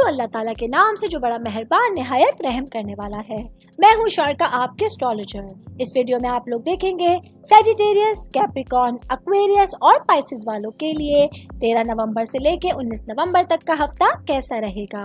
شروع اللہ تعالیٰ کے نام سے جو بڑا مہربان نہایت رحم کرنے والا ہے۔ میں ہوں شارکا، آپ کے اسٹرالوجر۔ اس ویڈیو میں آپ لوگ دیکھیں گے سیجیٹیریس، کیپریکارن، ایکویریس اور پائسز والوں کے لیے 13 نومبر سے لے کے 19 نومبر تک کا ہفتہ کیسا رہے گا۔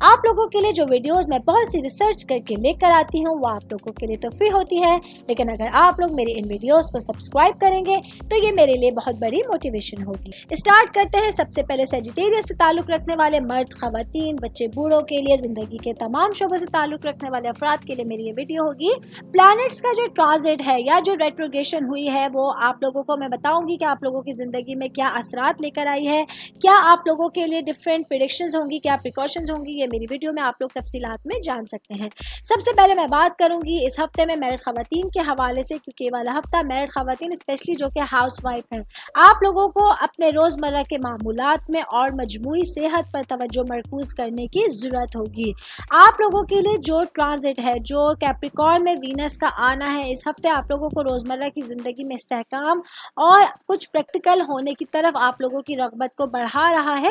آپ لوگوں کے لیے جو ویڈیوز میں بہت سی ریسرچ کر کے لے کر آتی ہوں وہ آپ لوگوں کے لیے تو فری ہوتی ہے، لیکن اگر آپ لوگ میری ان ویڈیوز کو سبسکرائب کریں گے تو یہ میرے لیے بہت بڑی موٹیویشن ہوگی۔ اسٹارٹ کرتے ہیں۔ سب سے پہلے سیجیٹیریس سے تعلق رکھنے والے مرد، خواتین، بچے، بوڑھوں کے لیے، زندگی کے تمام شعبوں سے تعلق رکھنے والے افراد کے لیے میری یہ ویڈیو ہوگی۔ پلانٹس کا جو ٹرانزٹ ہے یا جو ریٹروگریشن ہوئی ہے وہ آپ لوگوں کو میں بتاؤں گی کہ آپ لوگوں کی زندگی میں کیا اثرات لے کر آئی ہے، کیا آپ لوگوں کے لیے ڈفرینٹ پریڈکشنز ہوں گی، کیا پریکاشنز ہوں گی، یہ میری ویڈیو میں آپ لوگ تفصیلات میں جان سکتے ہیں۔ سب سے پہلے میں بات کروں گی اس ہفتے میں میرڈ خواتین کے حوالے سے، کیونکہ یہ والا ہفتہ میرڈ خواتین اسپیشلی جو کہ ہاؤس وائف ہیں، آپ لوگوں کو اپنے روزمرہ کے معمولات میں اور مجموعی صحت پر توجہ مرکوز کرنے کی ضرورت ہوگی۔ آپ لوگوں کے لیے جو ٹرانزٹ ہے، جو کیپریکارن میں وینس کا آنا ہے، اس ہفتے آپ لوگوں کو روزمرہ کی زندگی میں استحکام اور کچھ پریکٹیکل ہونے کی طرف آپ لوگوں کی رغبت کو بڑھا رہا ہے۔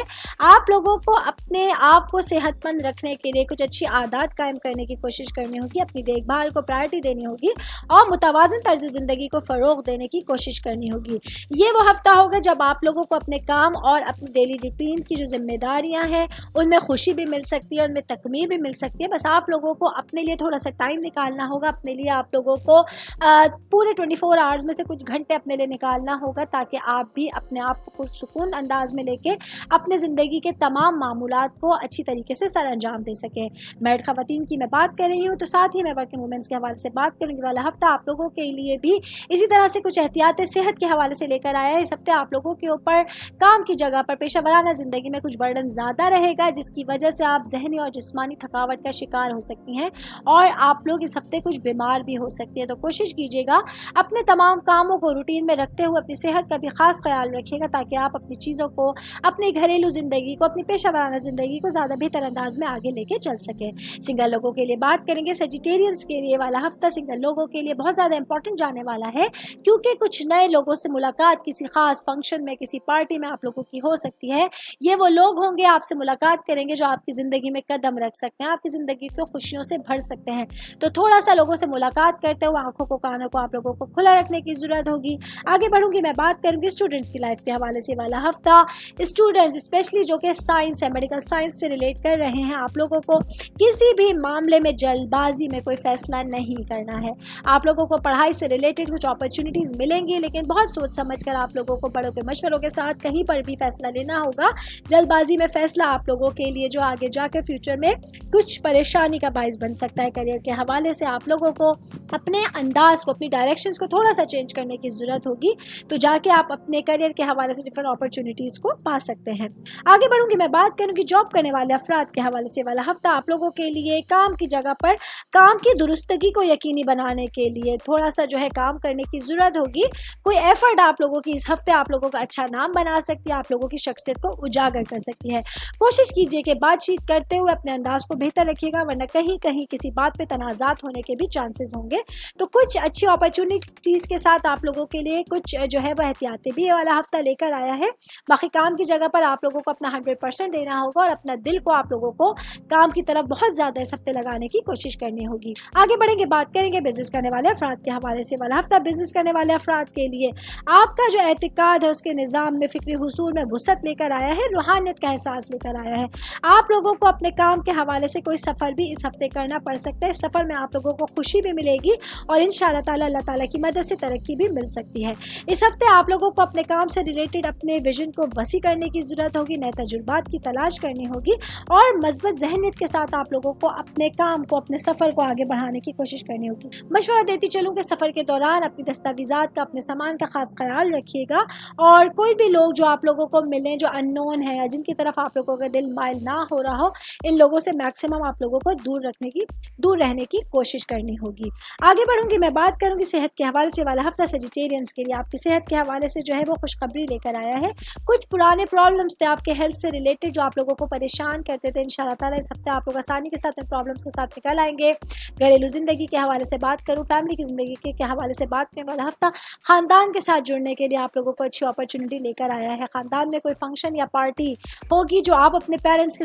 آپ لوگوں کو اپنے آپ کو صحت مند رکھنے کے لیے کچھ اچھی عادات قائم کرنے کی کوشش کرنی ہوگی، اپنی دیکھ بھال کو پرائرٹی دینی ہوگی اور متوازن طرز زندگی کو فروغ دینے کی کوشش کرنی ہوگی۔ یہ وہ ہفتہ ہوگا جب آپ لوگوں کو اپنے کام اور اپنی ڈیلی روٹین کی جو ذمہ داریاں ہیں ان میں خوشی بھی مل سکتی ہے، ان میں تکمیل بھی مل سکتی ہے۔ بس آپ لوگوں کو اپنے لیے تھوڑا سا ٹائم نکالنا ہوگا، اپنے لیے آپ لوگوں کو پورے 24 آورز میں سے کچھ گھنٹے اپنے لیے نکالنا ہوگا تاکہ آپ بھی اپنے آپ کو پرسکون انداز میں لے کے اپنے زندگی کے تمام معمولات کو اچھی طریقے سے سر انجام دے سکیں۔ میرڈ خواتین کی میں بات کر رہی ہوں تو ساتھ ہی میں ورکنگ وومنس کے حوالے سے بات کروں گی۔ والا ہفتہ آپ لوگوں کے لیے بھی اسی طرح سے کچھ احتیاط صحت کے حوالے سے لے کر آیا ہے۔ اس ہفتے آپ لوگوں کے اوپر کام کی جگہ پر پیشہ ورانہ زندگی میں کچھ برڈن زیادہ رہے گا، جس کی وجہ سے آپ ذہنی اور جسمانی تھکاوٹ کا شکار ہو سکتی ہیں اور آپ لوگ اس ہفتے کچھ بیمار بھی ہو سکتے ہیں۔ تو کوشش کیجیے گا اپنے تمام کاموں کو روٹین میں رکھتے ہوئے اپنی صحت کا بھی خاص خیال رکھیے گا تاکہ آپ اپنی چیزوں کو، اپنی گھریلو زندگی کو، اپنی پیشہ ورانہ زندگی کو زیادہ بہتر انداز میں آگے لے کے چل سکیں۔ سنگل لوگوں کے لیے بات کریں گے۔ سیجیٹیرینز کے لیے والا ہفتہ سنگل لوگوں کے لیے بہت زیادہ امپورٹنٹ جانے والا ہے، کیونکہ کچھ نئے لوگوں سے ملاقات کسی خاص فنکشن میں، کسی پارٹی میں آپ لوگوں کی ہو سکتی ہے۔ یہ وہ لوگ ہوں گے آپ سے ملاقات کریں گے جو آپ کی زندگی میں قدم رکھ سکتے ہیں، آپ کی زندگی کو خوشیوں سے بھر سکتے ہیں۔ تو تھوڑا سا لوگوں سے ملاقات کرتے ہوئے آنکھوں کو، کانوں کو آپ لوگوں کو کھلا رکھنے کی ضرورت ہوگی۔ آگے بڑھوں گی، میں بات کروں گی اسٹوڈنٹس کی لائف کے حوالے سے والا ہفتہ۔ اسٹوڈنٹس اسپیشلی جو کہ سائنس ہے، میڈیکل سائنس سے ریلیٹ کر رہے ہیں، آپ لوگوں کو کسی بھی معاملے میں جلد بازی میں کوئی فیصلہ نہیں کرنا ہے۔ آپ لوگوں کو پڑھائی سے ریلیٹڈ کچھ اپرچونیٹیز ملیں گی، لیکن بہت سوچ سمجھ کر آپ لوگوں کو بڑوں کے مشوروں کے ساتھ کہیں پر بھی فیصلہ لینا ہوگا۔ جلد بازی میں فیصلہ آپ لوگوں کے لیے جو آگے جا کے فیوچر میں کچھ پریشانی کا باعث بن سکتا ہے۔ کیریئر کے حوالے سے آپ لوگوں کو اپنے انداز کو، اپنی ڈائریکشنز کو تھوڑا سا چینج کرنے کی ضرورت ہوگی، تو جا کے آپ اپنے کیریئر کے حوالے سے ڈفرنٹ اپرچونیٹیز کو پا سکتے ہیں۔ آگے بڑھوں گی، میں بات کروں گی جاب کرنے والے افراد کے حوالے سے والا ہفتہ آپ لوگوں کے لیے کام کی جگہ پر کام کی درستگی کو یقینی بنانے کے لیے تھوڑا سا جو ہے کام کرنے کی ضرورت ہوگی۔ کوئی ایفرٹ آپ لوگوں کی اس ہفتے آپ لوگوں کا اچھا نام بنا سکتی ہے، آپ لوگوں کی شخصیت کو اجاگر کر سکتی ہے۔ کوشش کیجیے کہ بات چیت کرتے ہوئے اپنے انداز کو بہتر رکھیے گا، ورنہ کہیں کہیں کسی بات پہ تنازعات ہونے کے بھی چانسز ہوں گے۔ تو کچھ اچھی اپرچونیٹیز کے ساتھ آپ لوگوں کے لیے کچھ جو ہے وہ احتیاطی بھی والا ہفتہ لے کر آیا ہے۔ باقی کام کی جگہ پر آپ لوگوں کو اپنا 100% دینا ہوگا اور اپنا دل کو آپ لوگوں کو کام کی طرف بہت زیادہ اس ہفتے لگانے کی کوشش کرنی ہوگی۔ آگے بڑھیں گے، بات کریں گے بزنس کرنے والے افراد کے حوالے سے والا ہفتہ۔ بزنس کرنے والے افراد کے لیے آپ کا جو اعتقاد ہے اس کے نظام میں، فکری حصول میں وسعت لے کر آیا ہے، روحانیت کا احساس لے کر آیا ہے۔ آپ لوگوں کو اپنے کام کے حوالے سے کوئی سفر بھی اس ہفتے کرنا پڑ سکتا ہے۔ اس سفر میں آپ لوگوں کو خوشی بھی ملے گی اور انشاءاللہ تعالی اللہ تعالیٰ کی مدد سے ترقی بھی مل سکتی ہے۔ اس ہفتے آپ لوگوں کو اپنے کام سے ریلیٹڈ اپنے ویژن کو وسیع کرنے کی ضرورت ہوگی، نئے تجربات کی تلاش کرنی ہوگی اور مثبت ذہنیت کے ساتھ آپ لوگوں کو اپنے کام کو، اپنے سفر کو آگے بڑھانے کی کوشش کرنی ہوگی۔ مشورہ دیتی چلوں کہ سفر کے دوران اپنی دستاویزات کا، اپنے سامان کا خاص خیال رکھیے گا اور کوئی بھی لوگ جو آپ لوگوں کو ملیں جو ان نون ہے یا جن کی طرف آپ لوگوں کا دل مائل نہ ہو رہا ہو، ان لوگوں سے میکسیمم آپ لوگوں کو دور رہنے کی کوشش کرنی ہوگی۔ آگے بڑھوں گی، میں بات کروں گی صحت کے حوالے سے والا ہفتہ سیجیٹیرینز کے لیے آپ کی صحت کے حوالے سے جو ہے وہ خوشخبری لے کر آیا ہے۔ کچھ پرانے پرابلمس تھے آپ کے ہیلتھ سے ریلیٹڈ جو آپ لوگوں کو پریشان کرتے تھے، انشاءاللہ تعالیٰ اس ہفتے آپ لوگ آسانی کے ساتھ ان پرابلمس کے ساتھ نکل آئیں گے۔ گھریلو زندگی کے حوالے سے بات کروں، فیملی کی زندگی کے حوالے سے بات کرنے والا ہفتہ خاندان کے ساتھ جڑنے کے لیے آپ لوگوں کو اچھی اپرچونٹی لے کر آیا ہے۔ خاندان میں کوئی فنکشن یا پارٹی ہوگی جو آپ اپنے پیرنٹس کے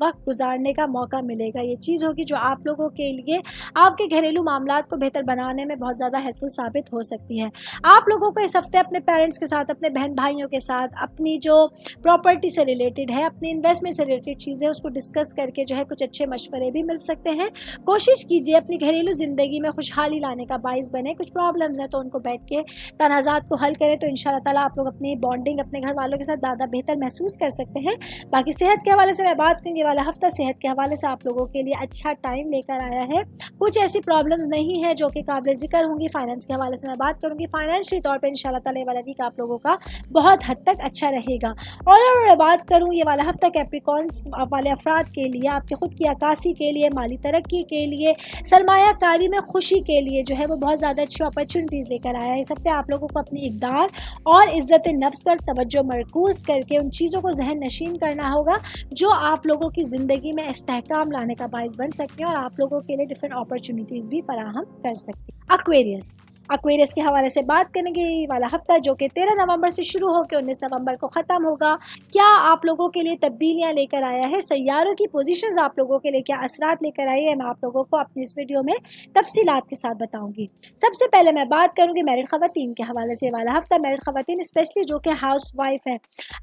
وقت گزارنے کا موقع ملے گا. یہ چیز ہوگی جو آپ لوگوں کے لیے آپ کے گھریلو معاملات کو بہتر بنانے میں بہت زیادہ ہیلپ فل ثابت ہو سکتی ہے. آپ لوگوں کو اس ہفتے اپنے پیرنٹس کے ساتھ, اپنے بہن بھائیوں کے ساتھ, اپنی جو پراپرٹی سے ریلیٹڈ ہے, اپنی انویسٹمنٹ سے ریلیٹڈ چیزیں, اس کو ڈسکس کر کے جو ہے کچھ اچھے مشورے بھی مل سکتے ہیں. کوشش کیجیے اپنی گھریلو زندگی میں خوشحالی لانے کا باعث بنے. کچھ پرابلمز ہیں تو ان کو بیٹھ کے تنازعات کو حل کریں, تو انشاءاللہ تعالیٰ آپ لوگ اپنی بانڈنگ اپنے گھر والوں کے ساتھ زیادہ بہتر محسوس کر سکتے ہیں. باقی صحت کے حوالے سے میں بات کروں گی, والا ہفتہ صحت کے حوالے سے آپ لوگوں کے لیے اچھا ٹائم لے کر آیا ہے. کچھ ایسی پرابلمز نہیں ہیں جو کہ قابل ذکر ہوں گی. فائنانس کے حوالے سے میں بات کروں گی, فائنینشلی طور پہ انشاءاللہ تعالیٰ والا ویک آپ لوگوں کا بہت حد تک اچھا رہے گا. اور میں بات کروں یہ والا ہفتہ کیپریکارنس والے افراد کے لیے, آپ کے خود کی عکاسی کے لیے, مالی ترقی کے لیے, سرمایہ کاری میں خوشی کے لیے جو ہے وہ بہت زیادہ اچھی اپرچونیٹیز لے کر آیا ہے. اس ہفتے آپ لوگوں کو اپنی اقدار اور عزت نفس پر توجہ مرکوز کر کے ان چیزوں کو ذہن نشین کرنا ہوگا جو آپ لوگوں کی زندگی میں استحکام لانے کا باعث بن سکتے ہیں اور آپ لوگوں کے لیے ڈفرینٹ اپرچونیٹیز بھی فراہم کر سکتے ہیں. ایکویریس کے حوالے سے بات کریں گے. یہ والا ہفتہ جو کہ 13 نومبر سے شروع ہو کے 19 نومبر کو ختم ہوگا, کیا آپ لوگوں کے لیے تبدیلیاں لے کر آیا ہے؟ سیاروں کی پوزیشنز آپ لوگوں کے لیے کیا اثرات لے کر آئی ہے, میں آپ لوگوں کو اپنی اس ویڈیو میں تفصیلات کے ساتھ بتاؤں گی. سب سے پہلے میں بات کروں گی میرڈ خواتین کے حوالے سے. والا ہفتہ میرڈ خواتین اسپیشلی جو کہ ہاؤس وائف ہے,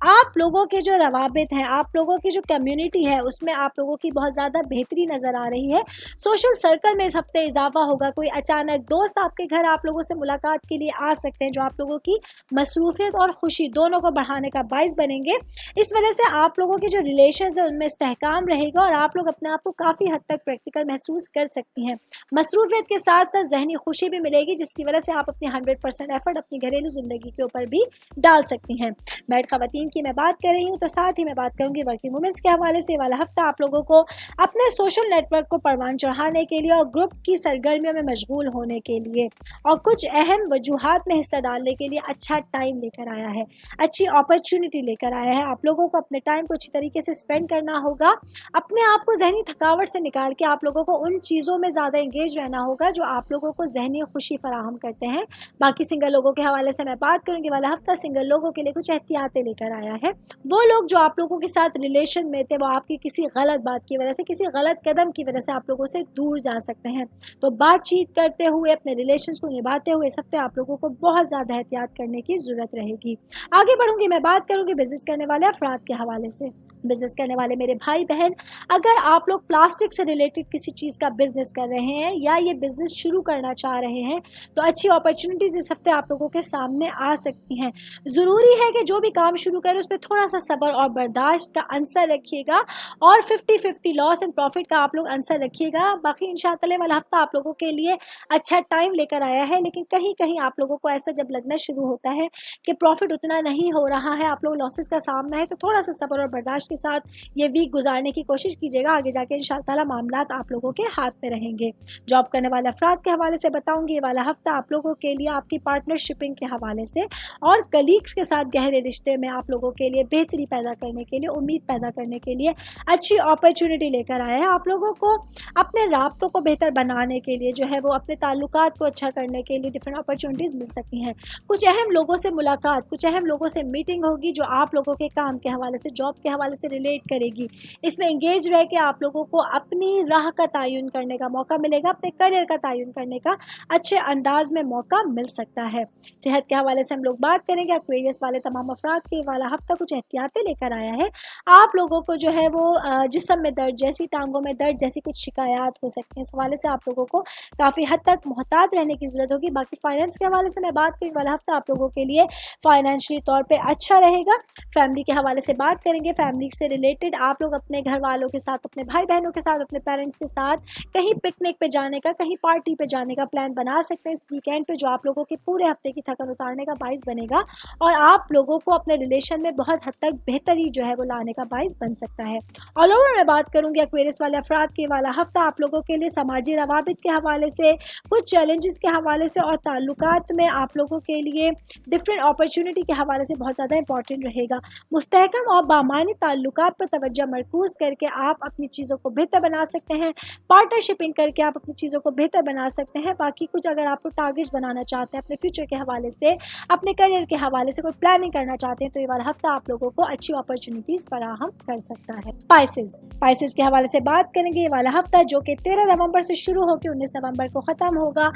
آپ لوگوں کے جو روابط ہیں, آپ لوگوں کی جو کمیونٹی ہے, اس میں آپ لوگوں کی بہت زیادہ بہتری نظر آ رہی ہے. سوشل سرکل میں اس ہفتے اضافہ ہوگا. کوئی اچانک دوست آپ کے گھر آپ لوگوں سے ملاقات کے لیے آ سکتے ہیں جو آپ لوگوں کی مصروفیت اور خوشی دونوں کو بڑھانے کا باعث بنیں گے. اس وجہ سے آپ لوگوں کے جو ریلیشنز ہیں ان میں استحکام رہے گا اور آپ لوگ اپنے آپ کو کافی حد تک پریکٹیکل محسوس کر سکتی ہیں. مصروفیت کے ساتھ ساتھ ذہنی خوشی بھی ملے گی, جس کی وجہ سے آپ اپنی 100% ایفرٹ اپنی گھریلو زندگی کے اوپر بھی ڈال سکتی ہیں. میرڈ خواتین کی میں بات کر رہی ہوں, تو ساتھ ہی میں بات کروں گی ورکنگ وومنس کے حوالے سے. والا ہفتہ آپ لوگوں کو اپنے سوشل نیٹ ورک کو پروان چڑھانے کے لیے اور گروپ کی سرگرمیوں میں مشغول ہونے کے لیے اور کچھ اہم وجوہات میں حصہ ڈالنے کے لیے اچھا ٹائم لے کر آیا ہے, اچھی اپرچونٹی لے کر آیا ہے. آپ لوگوں کو اپنے ٹائم کو اچھی طریقے سے اسپینڈ کرنا ہوگا. اپنے آپ کو ذہنی تھکاوٹ سے نکال کے آپ لوگوں کو ان چیزوں میں زیادہ انگیج رہنا ہوگا جو آپ لوگوں کو ذہنی خوشی فراہم کرتے ہیں. باقی سنگل لوگوں کے حوالے سے میں بات کروں گی. والا ہفتہ سنگل لوگوں کے لیے کچھ احتیاطیں لے کر آیا ہے. وہ لوگ جو آپ لوگوں کے ساتھ ریلیشن میں تھے, وہ آپ کی کسی غلط بات کی وجہ سے, کسی غلط قدم کی وجہ سے آپ لوگوں سے دور جا سکتے ہیں. تو بات چیت کرتے ہوئے, اپنے ریلیشنز کو نبھاتے ہوئے اس ہفتے آپ لوگوں کو بہت زیادہ احتیاط کرنے کی ضرورت رہے گی. آگے بڑھوں گی, میں بات کروں گی بزنس کرنے والے افراد کے حوالے سے. بزنس کرنے والے میرے بھائی بہن, اگر آپ لوگ پلاسٹک سے ریلیٹڈ کسی چیز کا بزنس کر رہے ہیں یا یہ بزنس شروع کرنا چاہ رہے ہیں, تو اچھی اپرچونیٹیز اس ہفتے آپ لوگوں کے سامنے آ سکتی ہیں. ضروری ہے کہ جو بھی کام شروع کرے اس پہ تھوڑا سا صبر اور برداشت کا عنصر رکھیے گا اور 50-50 لاس اینڈ پروفٹ کا آپ لوگ عنصر رکھیے گا. باقی انشاءاللہ والا ہفتہ آپ لوگوں کے لیے اچھا ٹائم لے کر آیا ہے, لیکن کہیں کہیں آپ لوگوں کو ایسا جب لگنا شروع ہوتا ہے کہ پروفٹ اتنا نہیں ہو رہا ہے, آپ لوگ لاسز کا سامنا ہے, تو تھوڑا سا صبر اور برداشت کے ساتھ یہ ویک گزارنے کی کوشش کیجیے گا. آگے جا کے انشاءاللہ تعالیٰ معاملات آپ لوگوں کے ہاتھ میں رہیں گے. جاب کرنے والے افراد کے حوالے سے بتاؤں گی. یہ والا ہفتہ آپ لوگوں کے لیے آپ کی پارٹنرشپنگ کے حوالے سے اور کلیگس کے ساتھ گہرے رشتے میں آپ لوگوں کے لیے بہتری پیدا کرنے کے لیے, امید پیدا کرنے کے لیے اچھی اپرچونٹی لے کر آیا ہے. آپ لوگوں کو اپنے رابطوں کو بہتر بنانے کے لیے جو ہے وہ اپنے تعلقات کو اچھا کرنے کے لیے ڈفرینٹ اپرچونٹیز مل سکتی ہیں. کچھ اہم لوگوں سے ملاقات, کچھ اہم لوگوں سے میٹنگ ہوگی جو آپ لوگوں کے کام کے حوالے سے, جاب کے حوالے سے ریلیٹ کرے گی. اس میں انگیج رہ کے آپ لوگوں کو اپنی راہ کا تعین کرنے کا موقع ملے گا, اپنے کریئر کا تعین کرنے کا اچھے انداز میں موقع مل سکتا ہے. صحت کے حوالے سے ہم لوگ بات کریں گے. ایکویریس والے تمام افراد کے والا ہفتہ کچھ احتیاطیں لے کر آیا ہے. آپ لوگوں کو جو ہے وہ جسم میں درد جیسی, ٹانگوں میں درد جیسی کچھ شکایات ہو سکتی ہیں. اس حوالے سے آپ لوگوں کو کافی حد تک محتاط رہنے کی ضرورت ہوگی. باقی فائنینس کے حوالے سے میں بات کریں, والا ہفتہ آپ لوگوں کے لیے فائنینشلی طور پہ اچھا رہے گا. فیملی کے حوالے سے بات کریں گے. فیملی سے ریلیٹڈ آپ لوگ اپنے گھر والوں کے ساتھ, اپنے بھائی بہنوں کے ساتھ, اپنے پیرنٹس کے ساتھ کہیں پکنک پہ جانے کا, کہیں پارٹی پہ جانے کا پلان بنا سکتے ہیں اس ویکینڈ پہ, جو آپ لوگوں کے پورے ہفتے کی تھکن اتارنے کا باعث بنے گا اور آپ لوگوں کو اپنے ریلیشن میں بہت حد تک بہتری جو ہے وہ لانے کا باعث بن سکتا ہے. آل اوور میں بات کروں گی ایکویریس والے افراد کے والا ہفتہ آپ لوگوں کے لیے سماجی روابط کے حوالے سے, کچھ چیلنجز کے حوالے سے اور تعلقات میں آپ لوگوں کے لیے ڈفرینٹ اپرچونٹی کے حوالے سے بہت زیادہ امپورٹنٹ رہے گا. مستحکم اور بامعنی تعلقات پر توجہ مرکوز کر کے آپ اپنی چیزوں کو بہتر بنا سکتے ہیں. پارٹنرشپنگ کر کے آپ اپنی چیزوں کو بہتر بنا سکتے ہیں. باقی کچھ اگر آپ لوگ ٹارگیٹس بنانا چاہتے ہیں اپنے فیوچر کے حوالے سے, اپنے کریئر کے حوالے سے کوئی پلاننگ کرنا چاہتے ہیں, تو یہ والا ہفتہ آپ لوگوں کو اچھی اپرچونیٹیز فراہم کر سکتا ہے. پائسز کے حوالے سے بات کریں گے. یہ والا ہفتہ جو کہ 13 نومبر سے شروع ہو کے 19 نومبر کو ختم ہوگا,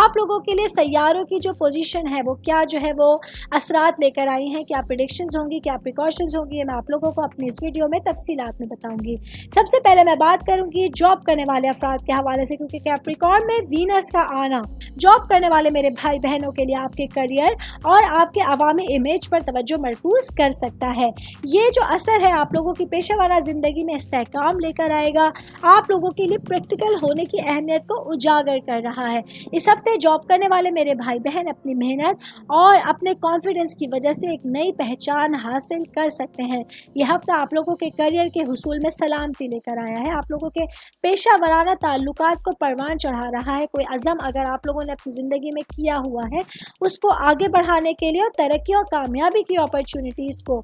آپ لوگوں کے لیے سیاروں کی جو پوزیشن ہے وہ کیا جو ہے وہ اثرات لے کر آئی ہیں, کیا پریڈکشنز ہوں گی, کیا پریکاشنز ہوں گی, یہ میں آپ لوگوں کو اپنی اس ویڈیو میں تفصیلات میں بتاؤں گی. سب سے پہلے میں بات کروں گی جاب کرنے والے افراد کے حوالے سے, کیونکہ کیپریکارن میں وینس کا آنا جاب کرنے والے میرے بھائی بہنوں کے لیے آپ کے کریئر اور آپ کے عوامی امیج پر توجہ مرکوز کر سکتا ہے. یہ جو اثر ہے آپ لوگوں کی پیشہ ورانہ زندگی میں استحکام لے کر آئے گا, آپ لوگوں کے لیے پریکٹیکل ہونے کی اہمیت کو اجاگر کر رہا ہے. اس ہفتے جاب کرنے والے میرے بھائی بہن اپنی محنت اور اپنے کانفیڈنس کی وجہ سے ایک نئی پہچان حاصل کر سکتے ہیں. یہ ہفتہ آپ لوگوں کے کریئر کے حصول میں سلامتی لے کر آیا ہے. آپ لوگوں کے پیشہ ورانہ تعلقات کو پروان چڑھا رہا ہے. کوئی عزم اگر آپ لوگوں نے اپنی زندگی میں کیا ہوا ہے اس کو آگے بڑھانے کے لیے اور ترقی اور کامیابی کی اپرچونیٹیز کو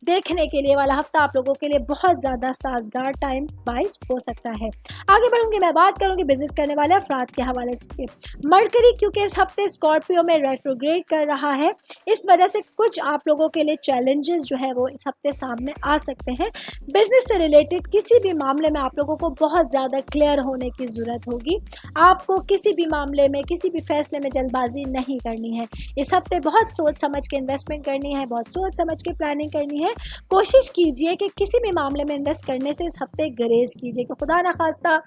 دیکھنے کے لیے والا ہفتہ آپ لوگوں کے لیے بہت زیادہ سازگار ٹائم باعث ہو سکتا ہے. آگے بڑھوں گی, میں بات کروں گی بزنس کرنے والے افراد کے حوالے سے. مرکری کیونکہ اس ہفتے اسکارپیو میں ریٹروگریڈ کر رہا ہے, اس وجہ سے کچھ آپ لوگوں کے لیے چیلنجز جو ہے وہ اس ہفتے سامنے آ سکتے ہیں. بزنس سے ریلیٹڈ کسی بھی معاملے میں آپ لوگوں کو بہت زیادہ کلیئر ہونے کی ضرورت ہوگی. آپ کو کسی بھی معاملے میں کسی بھی فیصلے میں جلد بازی نہیں کرنی ہے. اس ہفتے بہت سوچ سمجھ کے انویسٹمنٹ کرنی ہے, بہت سوچ سمجھ کے پلاننگ کرنی ہے. کوشش کیجئے کہ کسی بھی معاملے میں انویسٹ کرنے سے اس ہفتے گریز کیجئے کہ خدا نخواستہ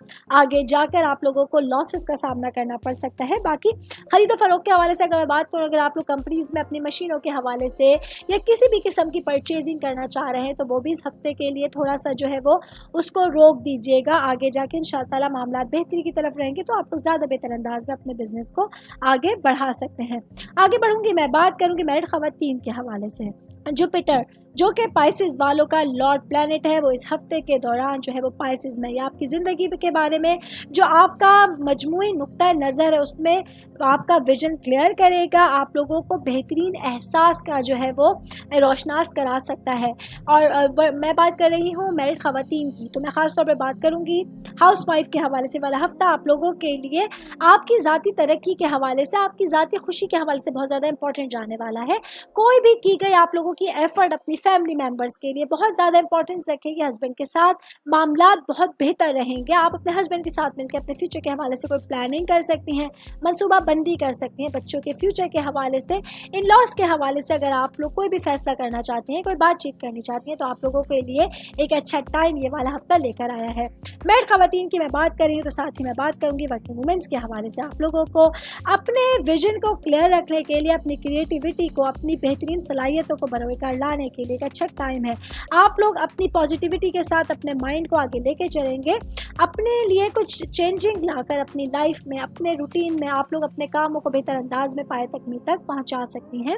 آگے جا کر آپ لوگوں کو لاسز کا سامنا کرنا پڑ سکتا ہے. باقی خرید و فروخت کے حوالے سے اگر میں بات کروں, اگر آپ لوگ کمپنیز میں اپنی مشینوں کے حوالے سے یا کسی بھی قسم کی پرچیزنگ کرنا چاہ رہے ہیں تو وہ بھی اس ہفتے کے لیے تھوڑا سا جو ہے وہ اس کو روک دیجیے گا. آگے جا کے انشاءاللہ تعالی معاملات بہتری کی طرف رہیں گے تو آپ لوگ زیادہ بہتر انداز میں اپنے بزنس کو آگے بڑھا سکتے ہیں. آگے بڑھوں گی, میں بات کروں گی میرڈ خواتین کے حوالے سے. جوپیٹر جو کہ پائسز والوں کا لارڈ پلانٹ ہے, وہ اس ہفتے کے دوران جو ہے وہ پائسز میں یا آپ کی زندگی کے بارے میں جو آپ کا مجموعی نقطہ نظر ہے اس میں آپ کا ویژن کلیئر کرے گا. آپ لوگوں کو بہترین احساس کا جو ہے وہ روشناس کرا سکتا ہے. اور میں بات کر رہی ہوں میرڈ خواتین کی, تو میں خاص طور پہ بات کروں گی ہاؤس وائف کے حوالے سے. والا ہفتہ آپ لوگوں کے لیے آپ کی ذاتی ترقی کے حوالے سے, آپ کی ذاتی خوشی کے حوالے سے بہت زیادہ امپورٹنٹ جانے والا ہے. کوئی بھی کی گئی آپ لوگوں کی ایفرٹ اپنی فیملی ممبرس کے لیے بہت زیادہ امپورٹنس رکھے گی. ہسبینڈ کے ساتھ معاملات بہت بہتر رہیں گے. آپ اپنے ہسبینڈ کے ساتھ مل کے اپنے فیوچر کے حوالے سے کوئی پلاننگ کر سکتی ہیں, منصوبہ بندی کر سکتی ہیں. بچوں کے فیوچر کے حوالے سے, ان لاس کے حوالے سے اگر آپ لوگ کوئی بھی فیصلہ کرنا چاہتے ہیں, کوئی بات چیت کرنی چاہتی ہیں, تو آپ لوگوں کے لیے ایک اچھا ٹائم یہ والا ہفتہ لے کر آیا ہے. میرڈ خواتین کی میں بات کر رہی ہوں تو ساتھ ہی میں بات کروں گی ورکنگ وومنس کے حوالے سے. آپ لوگوں کو اپنے ویژن کو کلیئر رکھنے کے لیے, اپنی کریٹیوٹی کو, اپنی بہترین صلاحیتوں کو بروئے کار لانے کے لیے ایک اچھا ٹائم ہے. آپ لوگ اپنی پازیٹیوٹی کے ساتھ اپنے مائنڈ کو آگے لے کے چلیں گے. اپنے لیے کچھ چینجنگ لا کر اپنی لائف میں, اپنے روٹین میں آپ لوگ اپنے کاموں کو بہتر انداز میں پائے تکمیل تک پہنچا سکتی ہیں.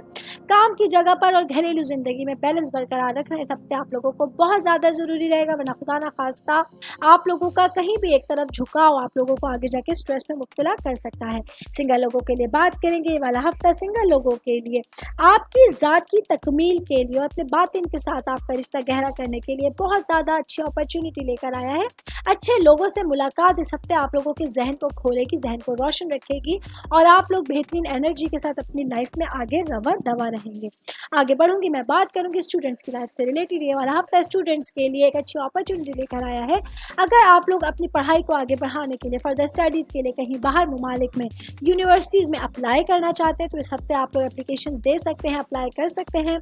کام کی جگہ پر اور گھریلو زندگی میں بیلنس برقرار رکھنا اس ہفتے آپ لوگوں کو بہت زیادہ ضروری رہے گا, ورنہ خدا نخواستہ آپ لوگوں کا کہیں بھی ایک طرف جھکاؤ آپ لوگوں کو آگے جا کے اسٹریس میں مبتلا کر سکتا ہے. سنگل لوگوں کے لیے بات کریں گے. یہ والا ہفتہ سنگل لوگوں کے لیے آپ کی ذات کی تکمیل کے لیے اور اپنے باطن کے ساتھ آپ کا رشتہ گہرا کرنے کے لیے بہت زیادہ اچھی اپرچونٹی لے کر آیا ہے. اچھے لوگوں سے ملاقات اس ہفتے آپ لوگوں کے ذہن کو کھولے گی, ذہن کو روشن رکھے گی اور آپ لوگ بہترین انرجی کے ساتھ اپنی لائف میں آگے رواں دوا رہیں گے. آگے بڑھوں گی, میں بات کروں گی اسٹوڈنٹس کی لائف سے ریلیٹڈ. یہ والا ہفتہ اسٹوڈنٹس کے لیے ایک اچھی اپرچونٹی لے کر آیا ہے. اگر آپ لوگ اپنی پڑھائی کو آگے بڑھانے کے لیے فردر اسٹڈیز کے لیے کہیں باہر ممالک میں یونیورسٹیز میں اپلائی کرنا چاہتے ہیں تو اس ہفتے آپ لوگ اپلیکیشنز دے سکتے ہیں, اپلائی کر سکتے ہیں.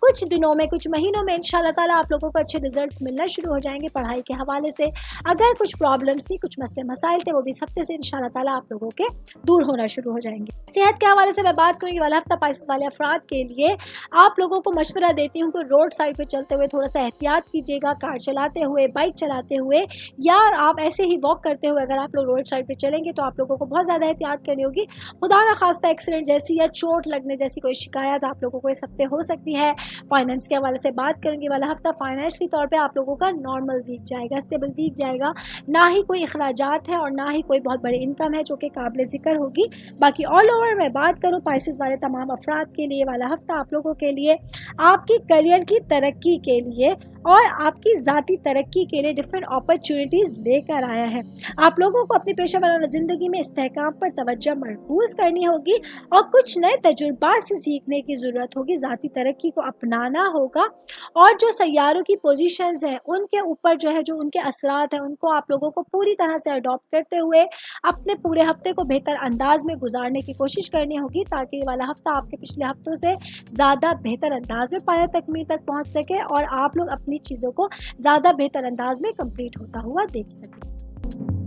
کچھ دنوں میں, کچھ مہینوں میں انشاءاللہ تعالیٰ آپ لوگوں کو اچھے رزلٹس ملنا شروع ہو جائیں گے پڑھائی کے حوالے سے. اگر کچھ پرابلمس تھی, کچھ مسئلے مسائل تھے, وہ بھی اس ہفتے سے انشاءاللہ تعالیٰ آپ لوگوں کے دور ہونا شروع ہو جائیں گے. صحت کے حوالے سے میں بات کروں گی. والا ہفتہ پائسز والے افراد کے لیے آپ لوگوں کو مشورہ دیتی ہوں کہ روڈ سائڈ پہ چلتے ہوئے تھوڑا سا احتیاط کیجیے گا. کار چلاتے ہوئے, بائک چلاتے ہوئے یا آپ ایسے ہی واک کرتے ہوئے اگر آپ لوگ روڈ سائڈ پہ چلیں گے تو آپ لوگوں کو بہت زیادہ احتیاط کرنی ہوگی. خدا نخواستہ ایکسیڈنٹ جیسی یا چوٹ لگنے جیسی کوئی شکایت آپ لوگوں کو اس ہفتے ہو سکتی ہے. فائنینس کے حوالے سے بات کروں گی، والا ہفتہ فائنینشلی طور پہ آپ لوگوں کا نارمل ویک جائے گا، اسٹیبل ویک جائے گا، نہ ہی کوئی اخراجات ہے اور نہ ہی کوئی بہت بڑی انکم ہے جو کہ قابل ذکر ہوگی۔ باقی آل اوور میں بات کروں پائسز والے تمام افراد کے لیے، والا ہفتہ آپ لوگوں کے لیے آپ کی کریئر کی ترقی کے لیے اور آپ کی ذاتی ترقی کے لیے ڈفرینٹ اپرچونیٹیز لے کر آیا ہے۔ آپ لوگوں کو اپنی پیشہ ورانہ زندگی میں استحکام پر توجہ مرکوز کرنی ہوگی اور کچھ نئے تجربات سے سیکھنے کی ضرورت ہوگی، ذاتی ترقی کو اپنانا ہوگا، اور جو سیاروں کی پوزیشنز ہیں ان کے اوپر جو ان کے اثرات ہیں ان کو آپ لوگوں کو پوری طرح سے اڈاپٹ کرتے ہوئے اپنے پورے ہفتے کو بہتر انداز میں گزارنے کی کوشش کرنی ہوگی، تاکہ یہ والا ہفتہ آپ کے پچھلے ہفتوں سے زیادہ بہتر انداز میں پایہ تکمیل تک پہنچ سکے اور آپ لوگ اپنی چیزوں کو زیادہ بہتر انداز میں کمپلیٹ ہوتا ہوا دیکھ سکیں۔